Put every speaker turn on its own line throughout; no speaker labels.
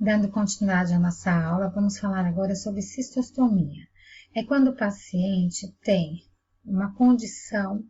Dando continuidade à nossa aula, vamos falar agora sobre cistostomia. É quando o paciente tem uma condição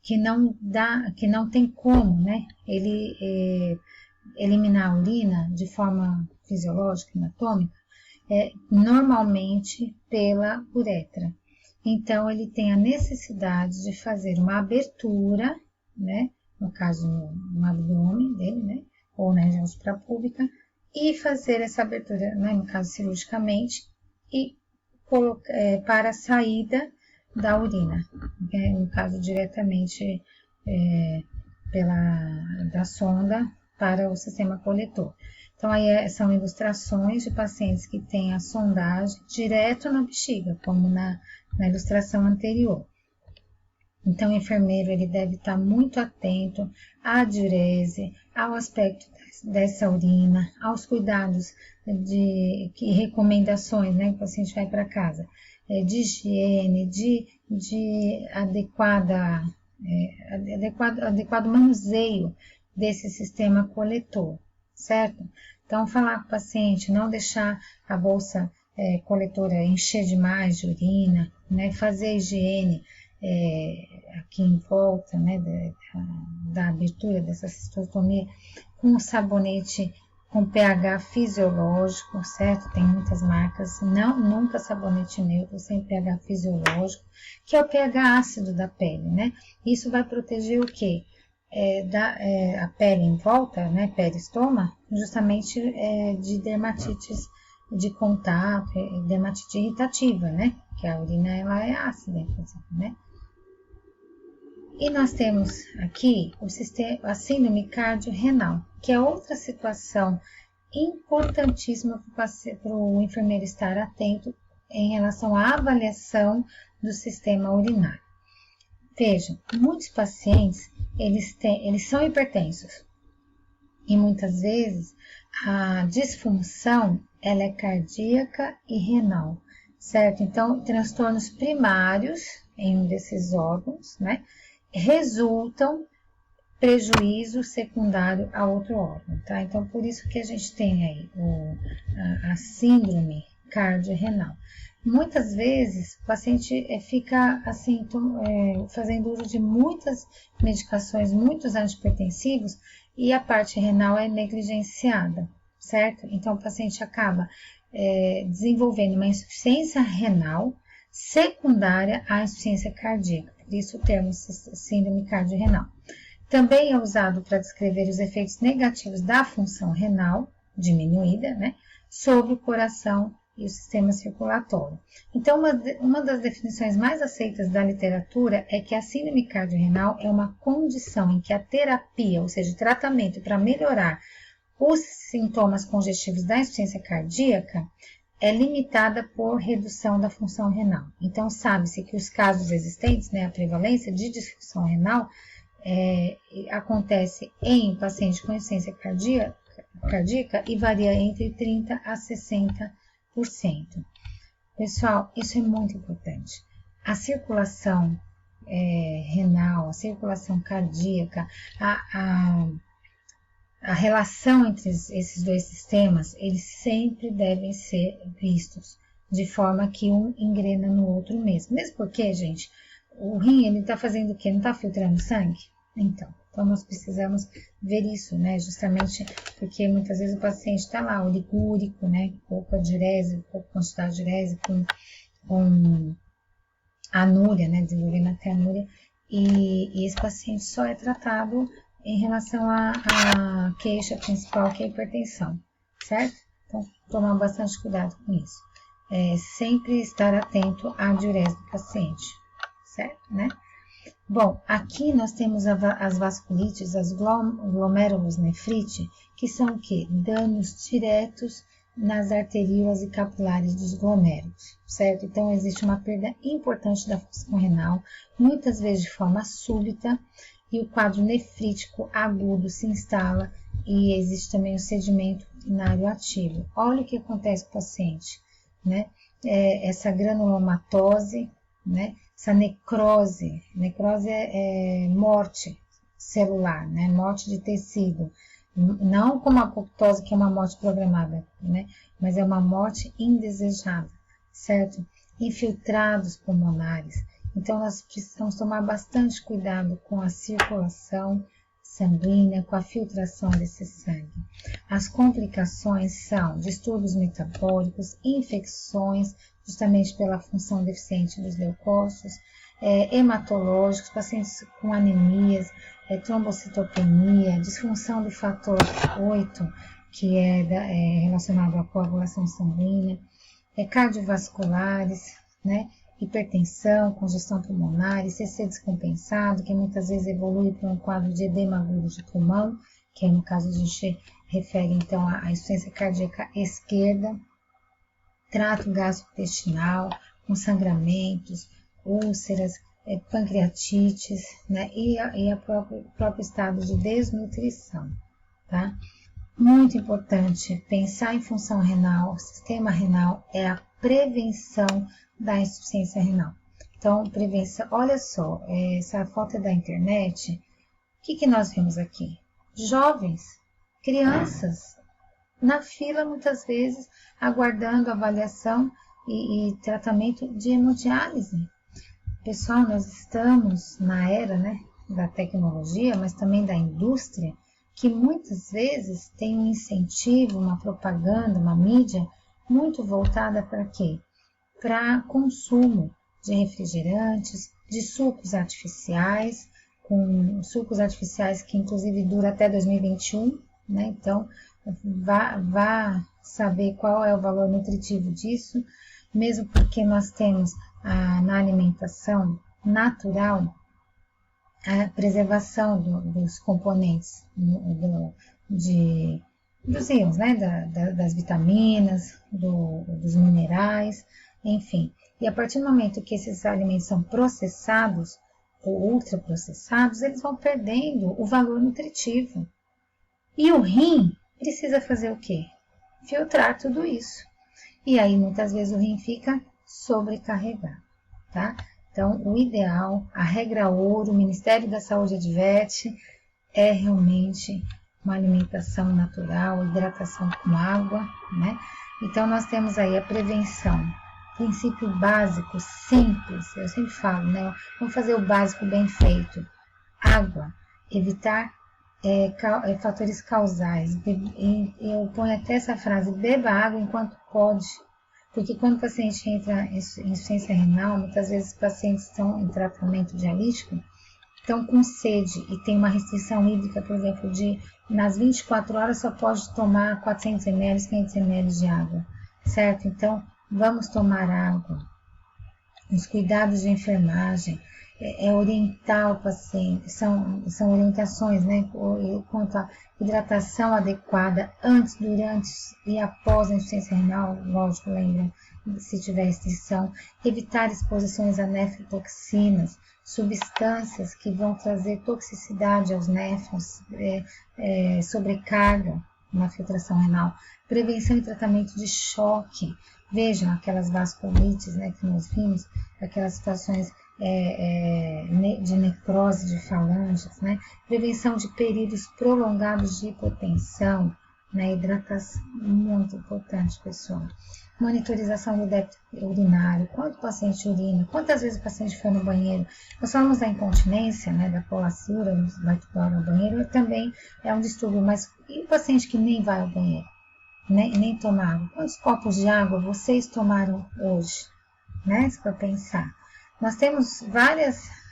que não tem como, né, ele eliminar a urina de forma fisiológica, anatômica, normalmente pela uretra. Então, ele tem a necessidade de fazer uma abertura, né, no caso no abdômen dele, né, ou na região suprapúbica, e fazer essa abertura, né, no caso cirurgicamente, e para a saída da urina, né, no caso diretamente da sonda para o sistema coletor. Então, aí são ilustrações de pacientes que têm a sondagem direto na bexiga, como na ilustração anterior. Então, o enfermeiro ele deve estar muito atento à diurese, ao aspecto dessa urina, aos cuidados que recomendações, né, que o paciente vai para casa, de higiene, de adequado manuseio desse sistema coletor, certo? Então, falar com o paciente, não deixar a bolsa coletora encher demais de urina, né, fazer a higiene aqui em volta, né, da abertura dessa cistostomia, com sabonete com pH fisiológico, certo? Tem muitas marcas, nunca sabonete neutro, sem pH fisiológico, que é o pH ácido da pele, né? Isso vai proteger o quê? A pele em volta, né, peristoma, justamente de dermatites de contato, dermatite irritativa, né? Que a urina ela é ácida, inclusive, né? E nós temos aqui a síndrome cardiorrenal, que é outra situação importantíssima para o enfermeiro estar atento em relação à avaliação do sistema urinário. Vejam, muitos pacientes, eles são hipertensos e muitas vezes a disfunção ela é cardíaca e renal, certo? Então, transtornos primários em um desses órgãos, né, resultam prejuízo secundário a outro órgão, tá? Então, por isso que a gente tem aí a síndrome cardiorrenal. Muitas vezes, o paciente fica assim, fazendo uso de muitas medicações, muitos antihipertensivos, e a parte renal é negligenciada, certo? Então, o paciente acaba desenvolvendo uma insuficiência renal secundária à insuficiência cardíaca, por isso o termo síndrome cardiorrenal. Também é usado para descrever os efeitos negativos da função renal diminuída, né, sobre o coração e o sistema circulatório. Então, uma das definições mais aceitas da literatura é que a síndrome cardiorrenal é uma condição em que a terapia, ou seja, o tratamento para melhorar os sintomas congestivos da insuficiência cardíaca, é limitada por redução da função renal. Então, sabe-se que os casos existentes, né, a prevalência de disfunção renal, acontece em pacientes com insuficiência cardíaca e varia entre 30% a 60%. Pessoal, isso é muito importante. A circulação renal, a circulação cardíaca, a relação entre esses dois sistemas, eles sempre devem ser vistos de forma que um engrena no outro mesmo. Mesmo porque, gente, o rim, ele está fazendo o quê? Não está filtrando sangue? Então nós precisamos ver isso, né? Justamente porque muitas vezes o paciente está lá, oligúrico, né? Pouca diurese, pouca quantidade de diurese, com anúria, né? Desenvolvendo até anúria, e esse paciente só é tratado em relação à queixa principal, que é a hipertensão, certo? Então, tomar bastante cuidado com isso. Sempre estar atento à diurese do paciente, certo, né? Bom, aqui nós temos as vasculites, as glomerulonefrite, que são o quê? Danos diretos nas arteríolas e capilares dos glomérulos, certo? Então, existe uma perda importante da função renal, muitas vezes de forma súbita, e o quadro nefrítico agudo se instala e existe também o sedimento urinário ativo. Olha o que acontece com o paciente, né? Essa granulomatose, né? Essa necrose é morte celular, né? Morte de tecido. Não como a apoptose, que é uma morte programada, né? Mas é uma morte indesejada, certo? Infiltrados pulmonares. Então, nós precisamos tomar bastante cuidado com a circulação sanguínea, com a filtração desse sangue. As complicações são distúrbios metabólicos, infecções, justamente pela função deficiente dos leucócitos, hematológicos, pacientes com anemias, trombocitopenia, disfunção do fator 8, que é relacionado à coagulação sanguínea, cardiovasculares, né? Hipertensão, congestão pulmonar, ICC descompensado, que muitas vezes evolui para um quadro de edema agudo de pulmão, que no caso a gente refere então à insuficiência cardíaca esquerda, trato gastrointestinal, com sangramentos, úlceras, pancreatites, né? E o próprio estado de desnutrição, tá? Muito importante pensar em função renal, sistema renal, é a prevenção da insuficiência renal. Então, prevenção, olha só, essa foto é da internet. O que nós vemos aqui? Jovens, crianças, na fila muitas vezes, aguardando avaliação e tratamento de hemodiálise. Pessoal, nós estamos na era, né, da tecnologia, mas também da indústria, que muitas vezes tem um incentivo, uma propaganda, uma mídia muito voltada para quê? Para consumo de refrigerantes, de sucos artificiais, com sucos artificiais que inclusive dura até 2021, né? Então, vá saber qual é o valor nutritivo disso, mesmo porque nós temos na alimentação natural a preservação dos componentes dos íons, né? Das vitaminas, dos minerais, enfim. E a partir do momento que esses alimentos são processados ou ultraprocessados, eles vão perdendo o valor nutritivo. E o rim precisa fazer o quê? Filtrar tudo isso. E aí, muitas vezes, o rim fica sobrecarregado, tá? Então, o ideal, a regra ouro, o Ministério da Saúde adverte, é realmente uma alimentação natural, hidratação com água, né? Então, nós temos aí a prevenção. Princípio básico, simples, eu sempre falo, né? Vamos fazer o básico bem feito. Água, evitar fatores causais. Eu ponho até essa frase, beba água enquanto pode. Porque quando o paciente entra em insuficiência renal, muitas vezes os pacientes estão em tratamento dialítico, estão com sede e tem uma restrição hídrica, por exemplo, nas 24 horas só pode tomar 400 ml, 500 ml de água, certo? Então, vamos tomar água. Os cuidados de enfermagem, orientar o paciente, são orientações, né, quanto à hidratação adequada antes, durante e após a insuficiência renal, lógico, lembra, se tiver restrição, evitar exposições a nefrotoxinas, substâncias que vão trazer toxicidade aos néfrons, sobrecarga na filtração renal, prevenção e tratamento de choque. Vejam aquelas vasculites, né, que nós vimos, aquelas situações de necrose de falanges, né, prevenção de períodos prolongados de hipotensão, né, hidratação, muito importante, pessoal. Monitorização do débito urinário, quanto o paciente urina, quantas vezes o paciente foi no banheiro. Nós falamos da incontinência, né, da polassura, vai no banheiro, também é um distúrbio, mas e o paciente que nem vai ao banheiro? Nem tomaram. Quantos copos de água vocês tomaram hoje? Né? Se for pensar. Nós temos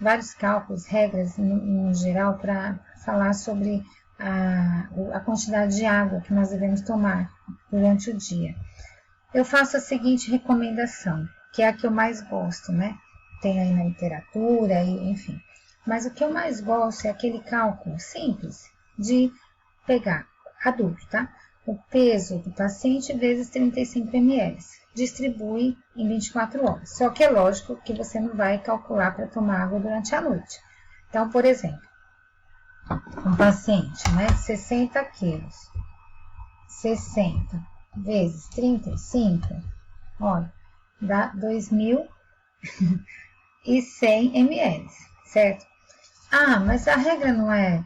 vários cálculos, regras no geral para falar sobre a quantidade de água que nós devemos tomar durante o dia. Eu faço a seguinte recomendação, que é a que eu mais gosto, né? Tem aí na literatura, enfim. Mas o que eu mais gosto é aquele cálculo simples de pegar adulto, tá? O peso do paciente vezes 35 ml. Distribui em 24 horas. Só que é lógico que você não vai calcular para tomar água durante a noite. Então, por exemplo, um paciente, né, 60 quilos, 60 vezes 35, olha, dá 2.100 ml, certo? Ah, mas a regra não é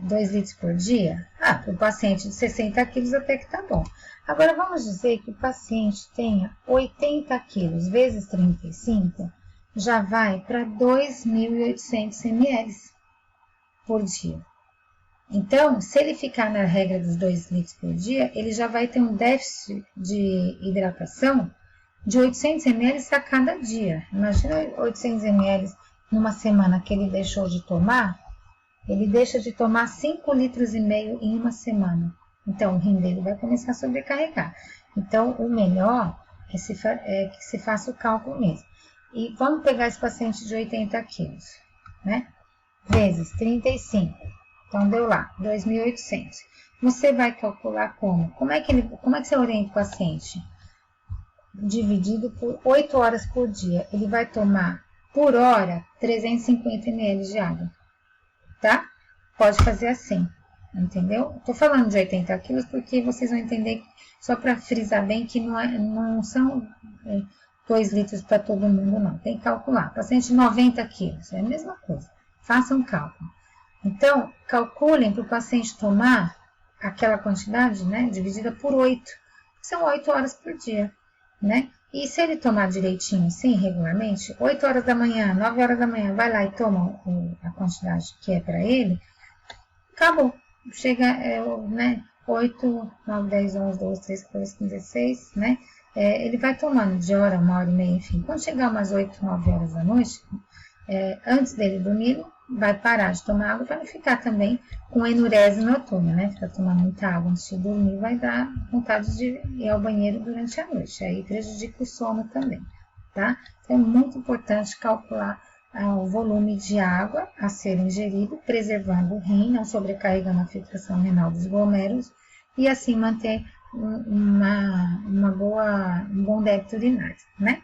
2 litros por dia? Para o paciente de 60 quilos até que tá bom. Agora, vamos dizer que o paciente tenha 80 quilos vezes 35, já vai para 2.800 ml por dia. Então, se ele ficar na regra dos 2 litros por dia, ele já vai ter um déficit de hidratação de 800 ml a cada dia. Imagina 800 ml numa semana que ele deixou de tomar, ele deixa de tomar 5,5 litros em uma semana. Então, o rim dele vai começar a sobrecarregar. Então, o melhor é que se faça o cálculo mesmo. E vamos pegar esse paciente de 80 quilos, né? Vezes 35. Então, deu lá, 2.800. Você vai calcular como? Como é que você orienta o paciente? Dividido por 8 horas por dia. Ele vai tomar, por hora, 350 ml de água. Tá? Pode fazer assim, entendeu? Tô falando de 80 quilos porque vocês vão entender, só para frisar bem, que não são 2 litros para todo mundo, não. Tem que calcular. Paciente de 90 quilos, é a mesma coisa. Façam um cálculo. Então, calculem para o paciente tomar aquela quantidade, né, dividida por 8. São 8 horas por dia, né? E se ele tomar direitinho, sim, regularmente, 8 horas da manhã, 9 horas da manhã, vai lá e toma a quantidade que é para ele, acabou. Chega, né, 8, 9, 10, 11, 12, 13, 14, 15, 16, né? Ele vai tomando de hora, 1h30, enfim. Quando chegar umas 8, 9 horas da noite, antes dele dormir, vai parar de tomar água para não ficar também com enurese noturna, né? Ficar tomando muita água antes de dormir vai dar vontade de ir ao banheiro durante a noite. Aí prejudica o sono também, tá? Então é muito importante calcular o volume de água a ser ingerido, preservando o rim, não sobrecarregando a filtração renal dos glomérulos e assim manter um bom débito urinário, né?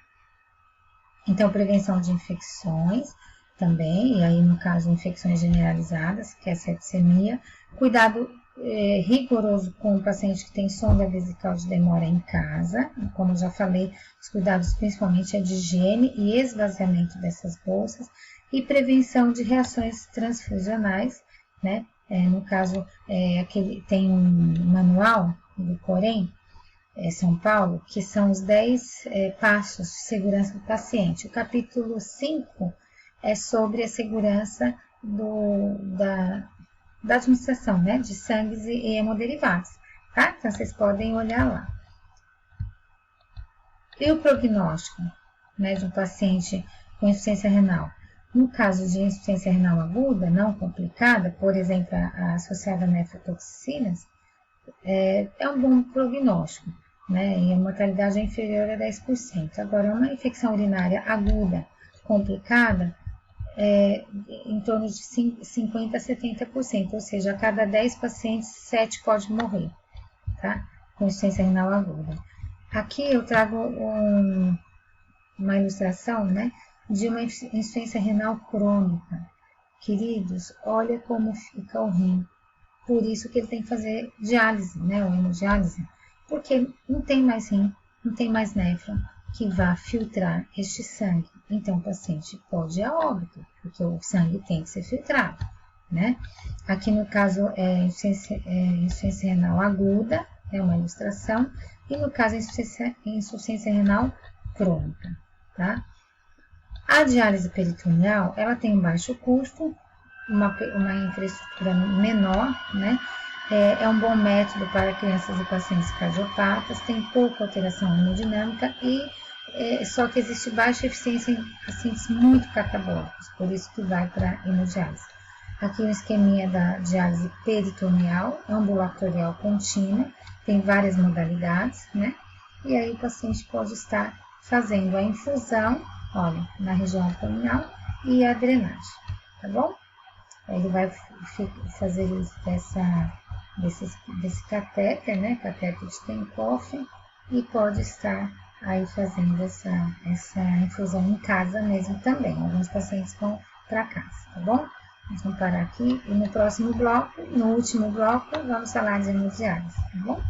Então, prevenção de infecções também, e aí no caso infecções generalizadas, que é a sepsemia, cuidado rigoroso com o paciente que tem sonda vesical de demora em casa, como eu já falei, os cuidados principalmente é de higiene e esvaziamento dessas bolsas, e prevenção de reações transfusionais, né? No caso, tem um manual do Corém, São Paulo, que são os 10 passos de segurança do paciente. O capítulo 5 é sobre a segurança da administração, né, de sangues e hemoderivados, tá? Então, vocês podem olhar lá. E o prognóstico, né, de um paciente com insuficiência renal? No caso de insuficiência renal aguda, não complicada, por exemplo, associada a nefrotoxinas, é um bom prognóstico, né, e a mortalidade é inferior a 10%. Agora, uma infecção urinária aguda complicada, em torno de 50% a 70%, ou seja, a cada 10 pacientes, 7 pode morrer, tá? Com insuficiência renal aguda. Aqui eu trago uma ilustração, né, de uma insuficiência renal crônica. Queridos, olha como fica o rim. Por isso que ele tem que fazer diálise, né, ou hemodiálise, porque não tem mais rim, não tem mais néfron que vá filtrar este sangue. Então, o paciente pode ir a óbito, porque o sangue tem que ser filtrado, né? Aqui no caso é insuficiência renal aguda, é uma ilustração, e no caso insuficiência renal crônica, tá? A diálise peritoneal, ela tem um baixo custo, uma infraestrutura menor, né? É um bom método para crianças e pacientes cardiopatas, tem pouca alteração hemodinâmica só que existe baixa eficiência em pacientes muito catabólicos, por isso que vai para hemodiálise. Aqui o esqueminha da diálise peritoneal, ambulatorial contínua, tem várias modalidades, né? E aí o paciente pode estar fazendo a infusão, olha, na região abdominal e a drenagem, tá bom? Ele vai fazer uso desse catéter, né? Catéter de Tenkhoff, e pode estar aí fazendo essa infusão em casa mesmo também. Alguns pacientes vão para casa, tá bom? Nós vamos parar aqui e no próximo bloco, no último bloco, vamos falar de hemodiálise, tá bom?